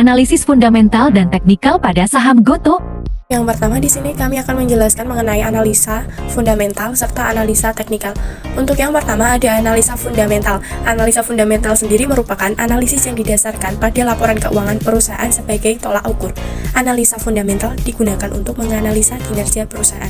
Analisis fundamental dan teknikal pada saham GoTo. Yang pertama di sini kami akan menjelaskan mengenai analisa fundamental serta analisa teknikal. Untuk yang pertama ada analisa fundamental. Analisa fundamental sendiri merupakan analisis yang didasarkan pada laporan keuangan perusahaan sebagai tolak ukur. Analisa fundamental digunakan untuk menganalisa kinerja perusahaan.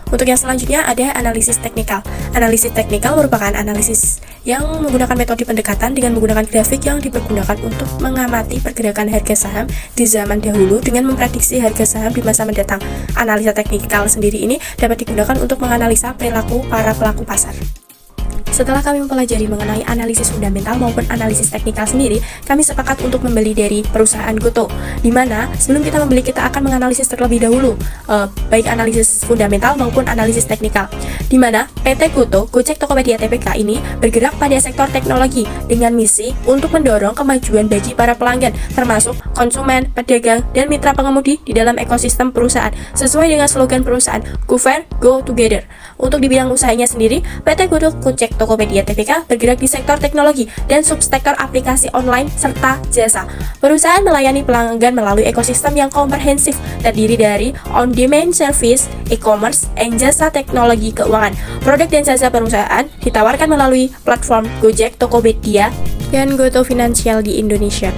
Untuk yang selanjutnya ada analisis teknikal. Analisis teknikal merupakan analisis yang menggunakan metode pendekatan dengan menggunakan grafik yang dipergunakan untuk mengamati pergerakan harga saham di zaman dahulu dengan memprediksi harga saham di masa mendatang. Analisa teknikal sendiri ini dapat digunakan untuk menganalisa perilaku para pelaku pasar. Setelah kami mempelajari mengenai analisis fundamental maupun analisis teknikal sendiri, kami sepakat untuk membeli dari perusahaan GoTo, di mana sebelum kita membeli kita akan menganalisis terlebih dahulu, baik analisis fundamental maupun analisis teknikal, di mana PT GoTo, Gojek Tokopedia Tbk ini bergerak pada sektor teknologi dengan misi untuk mendorong kemajuan bagi para pelanggan, termasuk konsumen, pedagang, dan mitra pengemudi di dalam ekosistem perusahaan, sesuai dengan slogan perusahaan, Go Fair, Go Together. Untuk di bidang usahanya sendiri, PT GoTo, Gojek Tokopedia Tbk bergerak di sektor teknologi dan subsektor aplikasi online serta jasa. Perusahaan melayani pelanggan melalui ekosistem yang komprehensif terdiri dari on-demand service, e-commerce, dan jasa teknologi keuangan. Produk dan jasa perusahaan ditawarkan melalui platform Gojek Tokopedia dan GoTo Financial di Indonesia.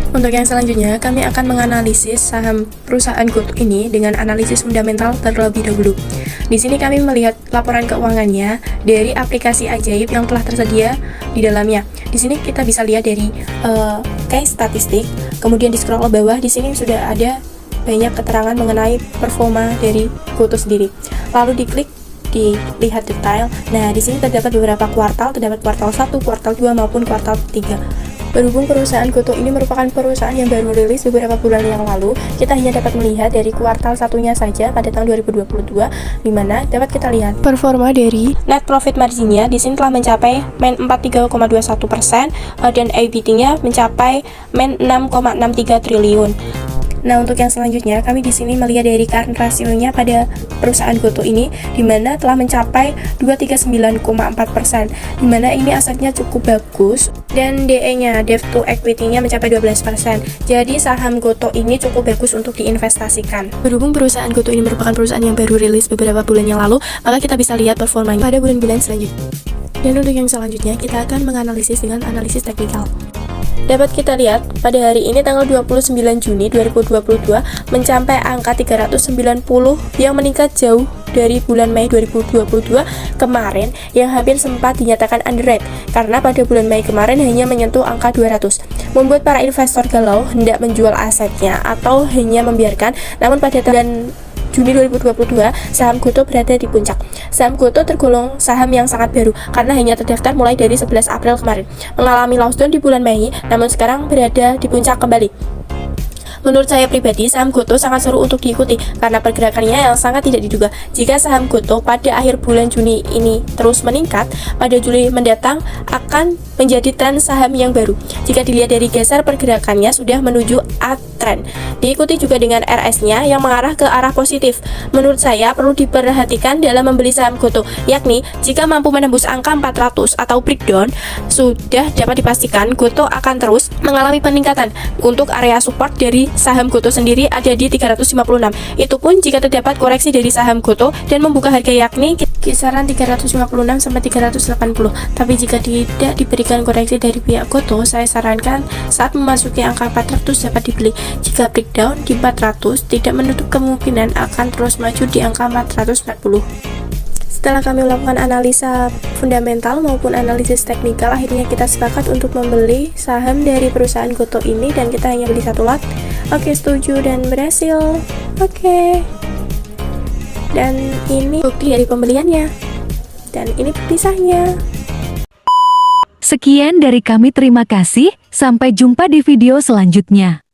Untuk yang selanjutnya, kami akan menganalisis saham perusahaan GoTo ini dengan analisis fundamental terlebih dahulu. Di sini kami melihat laporan keuangannya dari aplikasi ajaib yang telah tersedia di dalamnya. Di sini kita bisa lihat dari case statistik, kemudian di scroll ke bawah, di sini sudah ada banyak keterangan mengenai performa dari GoTo sendiri. Lalu diklik dilihat detail. Nah, di sini terdapat beberapa kuartal, terdapat kuartal 1, kuartal 2 maupun kuartal 3. Berhubung perusahaan GoTo ini merupakan perusahaan yang baru rilis beberapa bulan yang lalu, kita hanya dapat melihat dari kuartal satunya saja pada tahun 2022, di mana dapat kita lihat performa dari net profit marginnya di sini telah mencapai min 43,21% dan EBIT-nya mencapai min 6,63 triliun. Nah, untuk yang selanjutnya, kami di sini melihat dari current ratio-nya pada perusahaan GoTo ini, di mana telah mencapai 239,4%, di mana ini asetnya cukup bagus, dan DE-nya, debt to equity-nya mencapai 12%. Jadi, saham GoTo ini cukup bagus untuk diinvestasikan. Berhubung perusahaan GoTo ini merupakan perusahaan yang baru rilis beberapa bulan yang lalu, maka kita bisa lihat performanya pada bulan-bulan selanjutnya. Dan untuk yang selanjutnya, kita akan menganalisis dengan analisis teknikal. Dapat kita lihat pada hari ini tanggal 29 Juni 2022 mencapai angka 390 yang meningkat jauh dari bulan Mei 2022 kemarin yang hampir sempat dinyatakan underrate karena pada bulan Mei kemarin hanya menyentuh angka 200, membuat para investor galau hendak menjual asetnya atau hanya membiarkan. Namun pada bulan Juni 2022, saham GoTo berada di puncak. Saham GoTo tergolong saham yang sangat baru karena hanya terdaftar mulai dari 11 April kemarin. Mengalami loss down di bulan Mei, namun sekarang berada di puncak kembali. Menurut saya pribadi, saham GoTo sangat seru untuk diikuti karena pergerakannya yang sangat tidak diduga. Jika saham GoTo pada akhir bulan Juni ini terus meningkat, pada Juli mendatang akan menjadi tren saham yang baru. Jika dilihat dari geser pergerakannya sudah menuju uptrend. Diikuti juga dengan RS-nya yang mengarah ke arah positif. Menurut saya perlu diperhatikan dalam membeli saham GoTo, yakni jika mampu menembus angka 400 atau breakdown, sudah dapat dipastikan GoTo akan terus mengalami peningkatan. Untuk area support dari saham GoTo sendiri ada di 356. Itu pun jika terdapat koreksi dari saham GoTo dan membuka harga yakni kisaran 356 sampai 380. Tapi jika tidak diberikan koreksi dari pihak GoTo, saya sarankan saat memasuki angka 400 dapat dibeli. Jika breakdown di 400, tidak menutup kemungkinan akan terus maju di angka 440. Setelah kami melakukan analisa fundamental maupun analisis teknikal, akhirnya kita sepakat untuk membeli saham dari perusahaan GoTo ini dan kita hanya beli satu lot. Oke, setuju dan berhasil. Oke. Dan ini bukti dari pembeliannya. Dan ini bukti sahnya. Sekian dari kami, terima kasih. Sampai jumpa di video selanjutnya.